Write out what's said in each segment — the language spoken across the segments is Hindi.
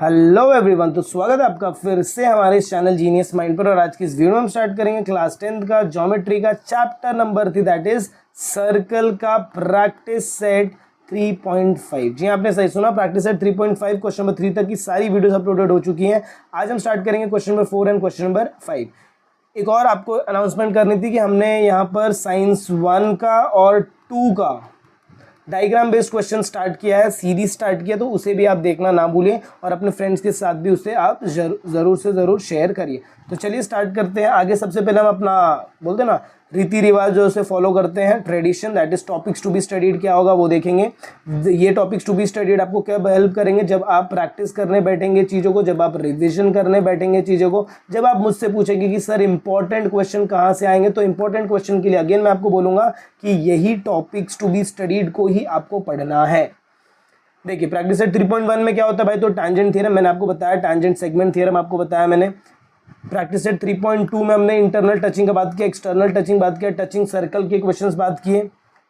हेलो एवरीवन, तो स्वागत है आपका फिर से हमारे इस चैनल जीनियस माइंड पर। और आज की इस वीडियो में हम स्टार्ट करेंगे क्लास 10th का ज्योमेट्री का chapter number 3, that is circle का प्रैक्टिस सेट 3.5। जी आपने सही सुना, प्रैक्टिस सेट 3.5 क्वेश्चन नंबर 3 तक की सारी वीडियोस अपलोडेड हो चुकी हैं। आज हम स्टार्ट करेंगे question number 4 and question number 5। एक और आपको अनाउंसमेंट करनी थी कि हमने यहाँ पर साइंस 1 का और 2 का डायग्राम बेस्ड क्वेश्चन स्टार्ट किया है, सीरीज स्टार्ट किया, तो उसे भी आप देखना ना भूलें और अपने फ्रेंड्स के साथ भी उसे आप ज़रूर से ज़रूर शेयर करिए। तो चलिए स्टार्ट करते हैं। आगे सबसे पहले हम अपना बोलते हैं ना रीति रिवाज जो उसे फॉलो करते हैं, tradition, that is topics to be studied क्या होगा वो देखेंगे। ये टॉपिक्स टू बी स्टडीड आपको क्या हेल्प करेंगे? जब आप प्रैक्टिस करने बैठेंगे चीज़ों को, जब आप रिविजन करने बैठेंगे चीज़ों को, जब आप मुझसे पूछेंगे कि सर इंपॉर्टेंट क्वेश्चन कहाँ से आएंगे, तो इंपॉर्टेंट क्वेश्चन के लिए अगेन मैं आपको बोलूँगा कि यही टॉपिक्स टू बी स्टडीड को ही आपको पढ़ना है। देखिए प्रैक्टिस सेट 3.1 में क्या होता है भाई, तो टैंजेंट थ्योरम मैंने आपको बताया, टैंजेंट सेगमेंट थ्योरम आपको बताया मैंने। प्रैक्टिस सेट 3.2 में हमने इंटरनल टचिंग का बात किया, एक्सटर्नल टचिंग बात किया, टचिंग सर्कल के क्वेश्चंस बात किए।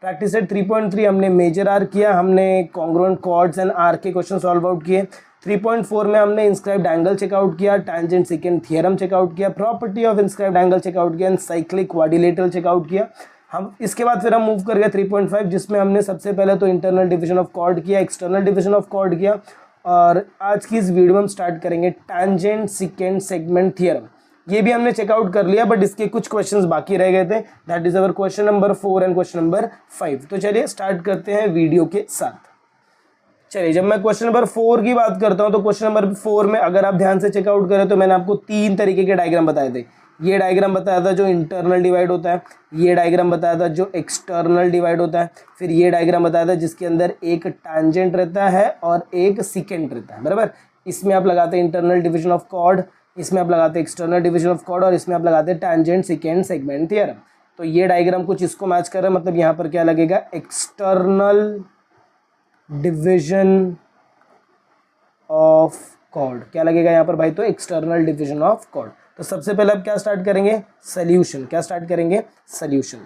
प्रैक्टिस सेट 3.3 हमने मेजर आर्क किया, हमने कॉन्ग्रुएंट कॉर्ड्स एंड आर्क के क्वेश्चन सॉल्व आउट किए। 3.4 में हमने इंस्क्राइब्ड एंगल चेकआउट किया, टैंजेंट सेकेंड थ्योरम चेकआउट किया, property of inscribed angle check out किया एंड साइक्लिक क्वाड्रिलेटरल चेकआउट किया। हम इसके बाद फिर हम मूव कर गए 3.5, जिसमें हमने सबसे पहले तो इंटरनल डिवीजन ऑफ कॉर्ड किया, एक्सटर्नल डिवीजन ऑफ कॉर्ड किया। और आज की इस वीडियो में हम स्टार्ट करेंगे टैंजेंट सेकेंड सेगमेंट थ्योरम। ये भी हमने चेकआउट कर लिया, बट इसके कुछ क्वेश्चंस बाकी रह गए थे, that is our question number 4 and question number 5। तो चलिए स्टार्ट करते हैं वीडियो के साथ। चलिए जब मैं क्वेश्चन नंबर 4 की बात करता हूं तो क्वेश्चन नंबर 4 में अगर आप ध्यान से चेकआउट करें तो मैंने आपको 3 तरीके के डायग्राम बताए थे। ये डायग्राम बताया था जो इंटरनल डिवाइड होता है, ये डायग्राम बताया था जो एक्सटर्नल डिवाइड होता है, फिर ये डायग्राम बताया था जिसके अंदर एक टैंजेंट रहता है और एक सेकेंट रहता है, बराबर। इसमें आप लगाते हैं इंटरनल डिवीजन ऑफ कॉर्ड, इसमें आप लगाते हैं एक्सटर्नल डिवीजन ऑफ कॉर्ड और इसमें आप लगाते हैं टैंजेंट सेकेंड सेगमेंट थ्योरम। तो ये डायग्राम कुछ इसको मैच कर रहा है, मतलब यहाँ पर क्या लगेगा, एक्सटर्नल डिवीजन ऑफ कॉर्ड। क्या लगेगा यहाँ पर भाई, तो एक्सटर्नल डिवीजन ऑफ कॉर्ड। तो सबसे पहले आप क्या स्टार्ट करेंगे, सोल्यूशन। क्या स्टार्ट करेंगे, सोल्यूशन।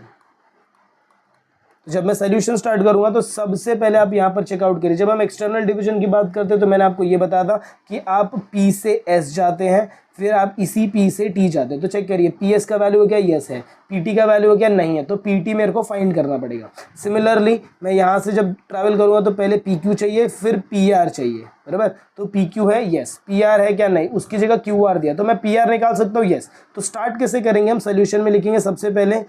जब मैं सोल्यूशन स्टार्ट करूंगा तो सबसे पहले आप यहाँ पर चेकआउट करिए। जब हम एक्सटर्नल डिवीजन की बात करते हैं तो मैंने आपको ये बताया था कि आप P से S जाते हैं, फिर आप इसी P से T जाते हैं। तो चेक करिए PS का वैल्यू क्या, यस है, PT का वैल्यू क्या, नहीं है, तो PT मेरे को फाइंड करना पड़ेगा। सिमिलरली मैं यहाँ से जब ट्रैवल करूँगा तो पहले PQ चाहिए, फिर PR चाहिए, बराबर। तो PQ है, यस, PR है क्या, नहीं, उसकी जगह QR दिया, तो मैं PR निकाल सकता हूँ, यस। तो स्टार्ट कैसे करेंगे हम, सोल्यूशन में लिखेंगे सबसे पहले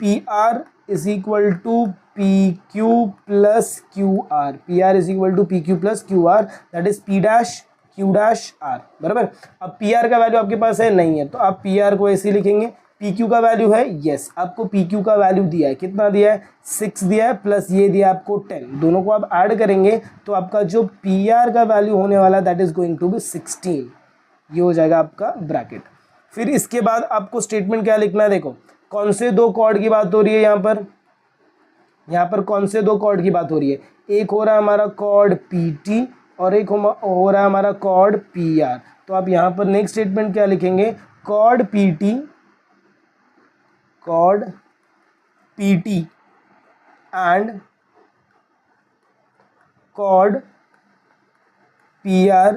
PR is equal to PQ plus QR, PR is equal to PQ plus QR, that is P dash Q dash R, बराबर। अब PR का वैल्यू आपके पास है, नहीं है, तो आप PR को ऐसे लिखेंगे। PQ का वैल्यू है, यस, आपको PQ का वैल्यू दिया है, कितना दिया है, 6 दिया है, प्लस ये दिया आपको 10, दोनों को आप ऐड करेंगे तो आपका जो PR का वैल्यू होने वाला है that is going to be 16। ये हो जाएगा आपका ब्रैकेट। फिर इसके बाद आपको स्टेटमेंट क्या लिखना है, देखो कौन से दो कॉर्ड की बात हो रही है, यहाँ पर कौन से दो कॉर्ड की बात हो रही है, एक हो रहा है हमारा कॉर्ड PT और एक हो रहा है हमारा कॉर्ड PR। तो आप यहाँ पर नेक्स्ट स्टेटमेंट क्या लिखेंगे, chord PT and chord PR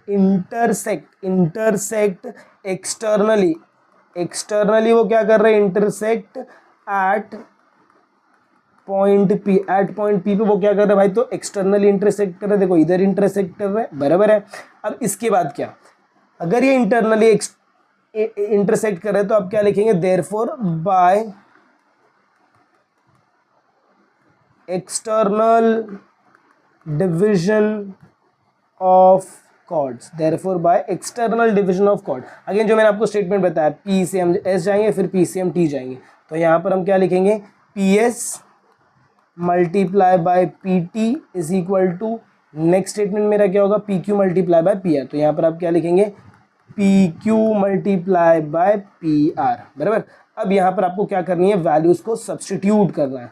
intersect externally वो क्या कर रहे हैं, intersect at point P, at point P पे वो क्या कर रहे हैं भाई, तो एक्सटर्नली इंटरसेक्ट कर रहे हैं, देखो इधर इंटरसेक्ट कर रहे हैं, बराबर है। अब इसके बाद क्या, अगर ये इंटरनली इंटरसेक्ट कर रहे हैं तो आप क्या लिखेंगे, therefore by external division of chords, therefore by external division of chord. Again जो मैंने आपको स्टेटमेंट बताया, P से हम S जाएंगे, फिर P से हम T जाएंगे, तो यहाँ पर हम क्या लिखेंगे, PS multiply by PT is equal to, next statement मेरा क्या होगा, PQ मल्टीप्लाई बाय PR। तो यहाँ पर आप क्या लिखेंगे, PQ मल्टीप्लाई बाय PR, बराबर। अब यहाँ पर आपको क्या करनी है, वैल्यूज को सब्स्टिट्यूट करना है।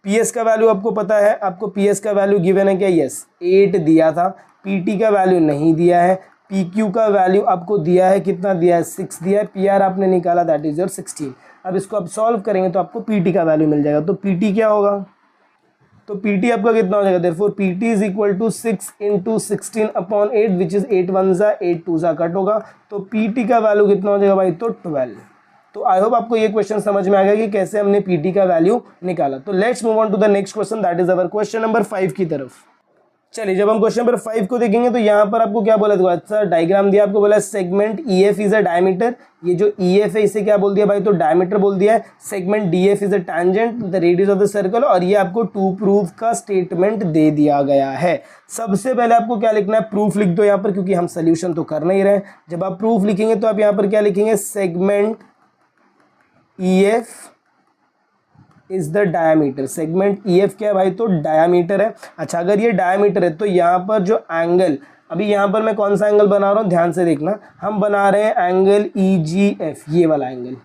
PS का वैल्यू आपको पता है, आपको PS का वैल्यू गिवन है क्या, यस, 8 दिया था। PT का वैल्यू नहीं दिया है, PQ का वैल्यू आपको दिया है, कितना दिया है, 6 दिया है, PR आपने निकाला दैट इज योर 16। अब इसको आप सॉल्व करेंगे तो आपको PT का वैल्यू मिल जाएगा। तो PT क्या होगा, तो PT आपका कितना हो जाएगा, therefore PT is equal to 6 into 16/8 which is 8 1 जा 8 2 जा कट होगा, तो PT का वैल्यू कितना हो जाएगा भाई, तो 12। तो आई होप आपको ये क्वेश्चन समझ में आ गया कि कैसे हमने PT का वैल्यू निकाला। तो let's move on to the next question, that is our question number 5 की तरफ। चलिए जब हम क्वेश्चन नंबर 5 को देखेंगे तो यहाँ पर आपको क्या बोला था, अच्छा डायग्राम दिया, आपको बोला segment EF is a diameter, ये जो EF है इसे क्या बोल दिया भाई, तो डायमीटर बोल दिया है। Segment DF is a tangent the radius of the circle, और ये आपको टू प्रूफ का स्टेटमेंट दे दिया गया है। सबसे पहले आपको क्या लिखना है, प्रूफ लिख दो यहाँ पर, क्योंकि हम सोल्यूशन तो कर नहीं रहे। जब आप प्रूफ लिखेंगे तो आप यहाँ पर क्या लिखेंगे, segment EF is the diameter. Segment EF क्या है भाई, तो डायमीटर है। अच्छा अगर ये डायमीटर है तो यहाँ पर जो एंगल, अभी यहाँ पर मैं कौन सा एंगल बना रहा हूँ ध्यान से देखना, हम बना रहे हैं एंगल EGF, ये वाला एंगल।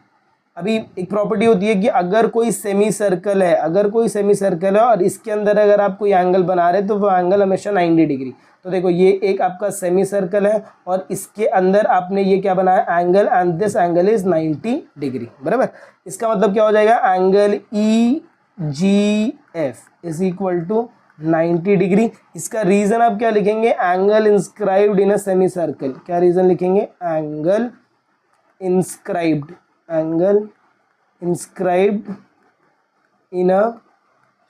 अभी एक प्रॉपर्टी होती है कि अगर कोई सेमी सर्कल है, अगर कोई सेमी सर्कल है और इसके अंदर अगर आप कोई एंगल बना रहे हैं तो वो एंगल हमेशा 90 डिग्री। तो देखो ये एक आपका सेमी सर्कल है और इसके अंदर आपने ये क्या बनाया, angle, and this angle is 90 degree, बराबर। इसका मतलब क्या हो जाएगा, angle EGF is equal to 90 degree. इसका रीजन आप क्या लिखेंगे, angle inscribed in a semi circle. क्या रीजन लिखेंगे, angle inscribed, angle inscribed in a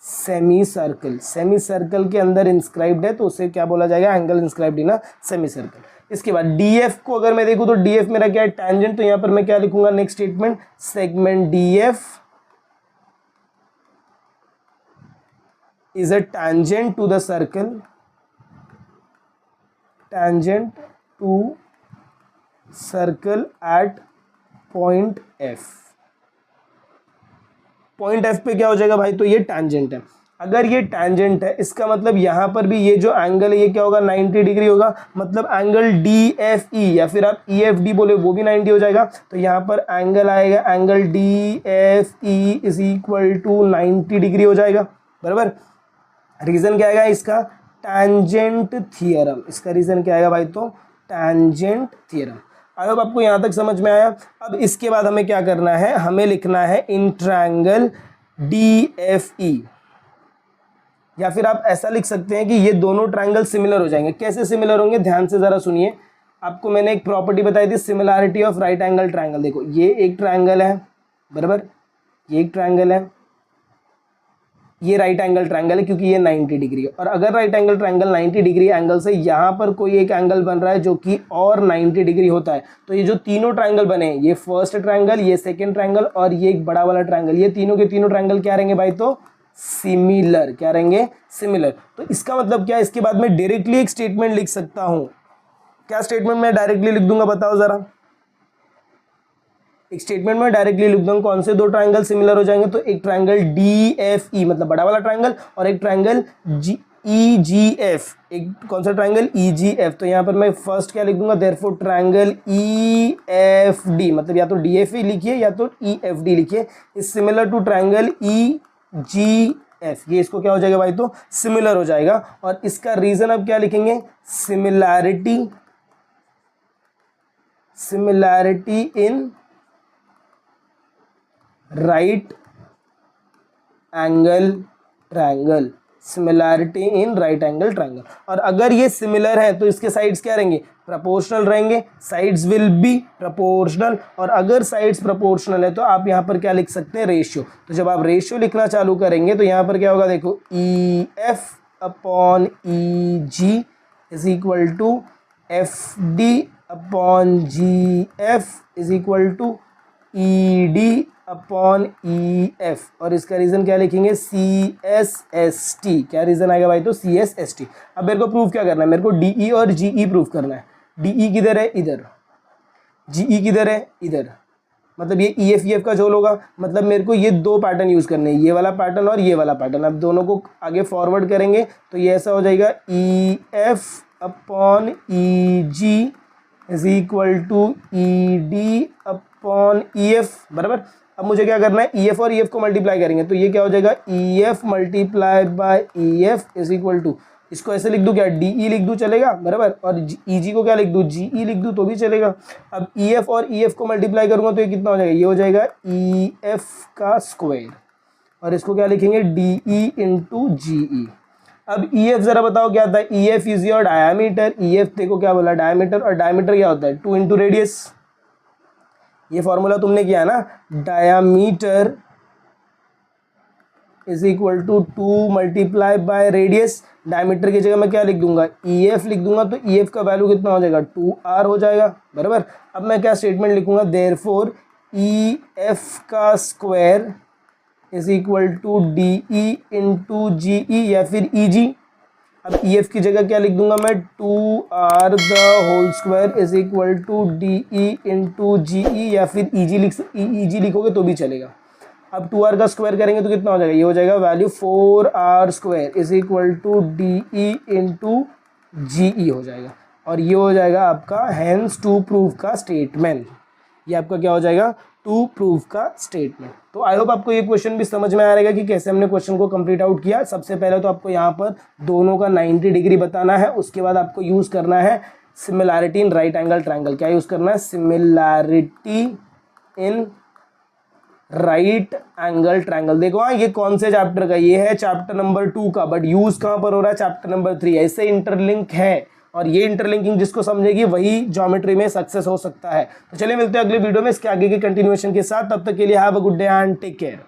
semi circle. Semi circle के अंदर इंस्क्राइब्ड है तो उसे क्या बोला जाएगा, angle inscribed in a semi circle. इसके बाद DF को अगर मैं देखूं तो DF मेरा क्या है, टैंजेंट। तो यहां पर मैं क्या लिखूंगा, next statement, segment DF is a tangent to the circle, tangent to circle at point F। Point F पे क्या हो जाएगा भाई, तो ये टैंजेंट है। अगर ये टैंजेंट है इसका मतलब यहाँ पर भी ये जो एंगल है ये क्या होगा, 90 डिग्री होगा। मतलब एंगल DFE या फिर आप EFD बोले वो भी 90 हो जाएगा। तो यहाँ पर एंगल आएगा, angle DFE is equal to 90 degree हो जाएगा, बराबर। रीजन क्या आएगा इसका, टैंजेंट थियरम। इसका रीजन क्या आएगा भाई, तो टैंजेंट थियरम। आई होप आपको यहाँ तक समझ में आया। अब इसके बाद हमें क्या करना है, हमें लिखना है इन ट्रायंगल DFE, या फिर आप ऐसा लिख सकते हैं कि ये दोनों ट्रायंगल सिमिलर हो जाएंगे। कैसे सिमिलर होंगे, ध्यान से जरा सुनिए। आपको मैंने एक प्रॉपर्टी बताई थी, similarity of right angle triangle. देखो ये एक ट्रायंगल है, बराबर, ये एक ट्रायंगल है, ये राइट एंगल ट्रायंगल है क्योंकि ये 90 डिग्री है। और अगर right angle triangle 90 degree angle से यहाँ पर कोई एक एंगल बन रहा है जो कि और 90 डिग्री होता है, तो ये जो तीनों ट्रायंगल बने हैं, ये फर्स्ट ट्रायंगल, ये सेकंड ट्रायंगल और ये एक बड़ा वाला ट्रायंगल, ये तीनों के तीनों ट्रायंगल क्या रहेंगे भाई, तो सिमिलर। क्या रहेंगे, सिमिलर। तो इसका मतलब क्या है, इसके बाद मैं डायरेक्टली एक स्टेटमेंट लिख सकता हूँ। क्या स्टेटमेंट मैं डायरेक्टली लिख दूंगा, बताओ जरा। एक स्टेटमेंट में डायरेक्टली लिख दूंगा, कौन से दो ट्रायंगल सिमिलर हो जाएंगे, तो एक ट्रायंगल DFE मतलब बड़ा वाला ट्रायंगल, और एक ट्रायंगल EGF, एक कौन सा ट्रायंगल, EGF। तो यहाँ पर मैं फर्स्ट क्या लिख दूंगा, देयरफॉर ट्रायंगल EFD, मतलब या तो DFE लिखिए या तो EFD लिखिए, is similar to triangle EGF। ये इसको क्या हो जाएगा भाई, तो सिमिलर हो जाएगा। और इसका रीजन अब क्या लिखेंगे, similarity, similarity in right angle triangle, similarity in right angle triangle. और अगर ये सिमिलर है तो इसके साइड्स क्या रहेंगे, प्रोपोर्शनल रहेंगे, साइड्स विल बी प्रोपोर्शनल। और अगर साइड्स प्रोपोर्शनल है तो आप यहाँ पर क्या लिख सकते हैं, रेशियो। तो जब आप रेशियो लिखना चालू करेंगे तो यहाँ पर क्या होगा, देखो EF upon EG is equal to FD upon GF is equal to ED upon EF। और इसका रीजन क्या लिखेंगे, CSST। क्या रीजन आएगा भाई, तो CSST। अब मेरे को प्रूफ क्या करना है, मेरे को DE और GE प्रूफ करना है। DE किधर है, इधर, GE किधर है, इधर। मतलब ये EF का झोल होगा। मतलब मेरे को ये दो पैटर्न यूज करने हैं, ये वाला पैटर्न और ये वाला पैटर्न। अब दोनों को आगे फॉरवर्ड करेंगे तो ये ऐसा हो जाएगा, EF upon EG is equal to ED upon EF, बराबर। अब मुझे क्या करना है, EF और EF को मल्टीप्लाई करेंगे तो ये क्या हो जाएगा, EF multiply by EF is equal to, इसको ऐसे लिख दूं क्या, DE लिख दूं चलेगा, बराबर। और EG को क्या लिख दूं, GE लिख दूं तो भी चलेगा। अब EF और EF को मल्टीप्लाई करूंगा तो ये कितना हो जाएगा, ये हो जाएगा EF का स्क्वायर। और इसको क्या लिखेंगे डी ई इंटू जी ई। अब ई एफ ज़रा बताओ क्या होता है, E F is your diameter, E F देखो क्या बोला डायामीटर, और डायामीटर क्या होता है 2 इंटू रेडियस, ये फॉर्मूला तुमने किया है ना, diameter is equal to 2 multiply by radius. Diameter की जगह मैं क्या लिख दूंगा ई एफ लिख दूंगा, तो ई एफ का वैल्यू कितना हो जाएगा 2r हो जाएगा, बराबर। अब मैं क्या स्टेटमेंट लिखूंगा, देयरफॉर ई एफ का square is equal to D E into G E या फिर ई जी। अब ई एफ की जगह क्या लिख दूंगा मैं 2r the whole square is equal to D E into G E या फिर ई जी लिखोगे तो भी चलेगा। अब 2r का स्क्वायर करेंगे तो कितना हो जाएगा, ये हो जाएगा value 4r square is equal to D E into G E हो जाएगा, और ये हो जाएगा आपका हैंस टू प्रूव का स्टेटमेंट। ये आपका क्या हो जाएगा टू प्रूव का स्टेटमेंट। तो आई होप आपको ये क्वेश्चन भी समझ में आ रहेगा कि कैसे हमने क्वेश्चन को कंप्लीट आउट किया। सबसे पहले तो आपको यहाँ पर दोनों का 90 डिग्री बताना है, उसके बाद आपको यूज़ करना है similarity in right angle triangle. क्या यूज़ करना है, similarity in right angle triangle. देखो हाँ, ये कौन से चैप्टर का, ये है चैप्टर नंबर 2 का, बट यूज कहाँ पर हो रहा है चैप्टर नंबर 3। ऐसे इंटरलिंक है, और ये इंटरलिंकिंग जिसको समझेगी वही ज्योमेट्री में सक्सेस हो सकता है। तो चलिए मिलते हैं अगले वीडियो में इसके आगे के कंटिन्यूएशन के साथ। तब तक के लिए have a good day and take care.